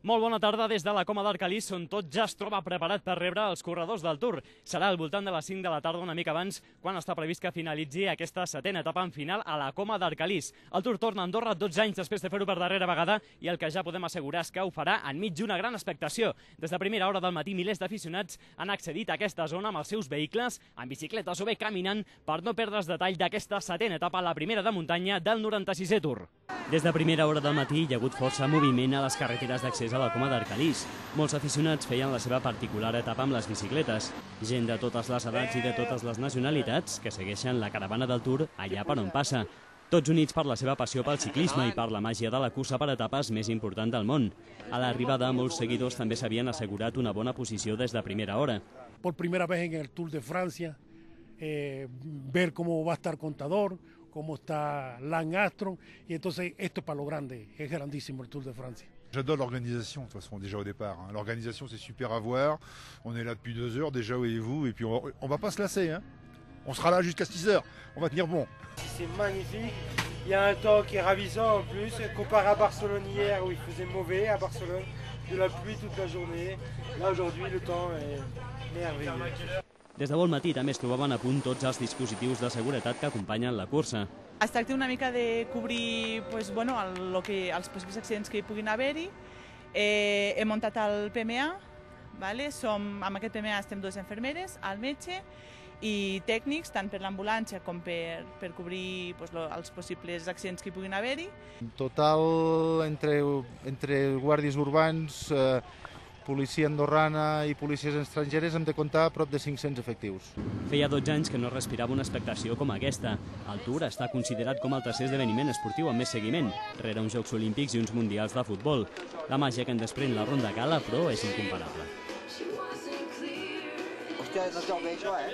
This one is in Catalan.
Molt bona tarda des de la Coma d'Arcalís, on tot ja es troba preparat per rebre els corredors del Tour. Serà al voltant de les 5 de la tarda, una mica abans, quan està previst que finalitzi aquesta setena etapa en final a la Coma d'Arcalís. El Tour torna a Andorra 12 anys després de fer-ho per darrera vegada i el que ja podem assegurar és que ho farà enmig d'una gran expectació. Des de primera hora del matí, milers d'aficionats han accedit a aquesta zona amb els seus vehicles, en bicicletes o bé caminant, per no perdre's detall d'aquesta setena etapa, la primera de muntanya del 96è Tour. Des de primera hora del matí hi ha hagut força moviment a les carreteres d'accés a la Coma d'Arcalís. Molts aficionats feien la seva particular etapa amb les bicicletes. Gent de totes les edats i de totes les nacionalitats que segueixen la caravana del Tour allà per on passa. Tots units per la seva passió pel ciclisme i per la màgia de la cursa per etapes més important del món. A l'arribada, molts seguidors també s'havien assegurat una bona posició des de primera hora. Por primera vez en el Tour de Francia, ver cómo va a estar Contador, cómo está Lance Armstrong, y entonces esto es para lo grande, es grandísimo el Tour de Francia. J'adore l'organisation, de toute façon, déjà au départ. L'organisation, c'est super à voir. On est là depuis 2 heures déjà, voyez-vous, et puis on va pas se lasser. Hein. On sera là jusqu'à 6 heures. On va tenir bon. C'est magnifique. Il y a un temps qui est ravissant en plus, comparé à Barcelone hier où il faisait mauvais à Barcelone, de la pluie toute la journée. Là aujourd'hui, le temps est merveilleux. Des de bon matí també es trobaven a punt tots els dispositius de seguretat que acompanyen la cursa. Es tracta una mica de cobrir els possibles accidents que hi puguin haver-hi. He muntat el PMA, amb aquest PMA estem 2 infermeres, el metge i tècnics, tant per l'ambulància com per cobrir els possibles accidents que hi puguin haver-hi. En total, entre guàrdies urbans, policia andorrana i policies estrangeres hem de comptar a prop de 500 efectius. Feia 12 anys que no respirava una expectació com aquesta. El Tour està considerat com el tercer esdeveniment esportiu amb més seguiment, rere uns Jocs Olímpics i uns Mundials de futbol. La màgia que en desprèn la Ronda Gala, però, és incomparable. Hòstia, no es veu bé això, eh?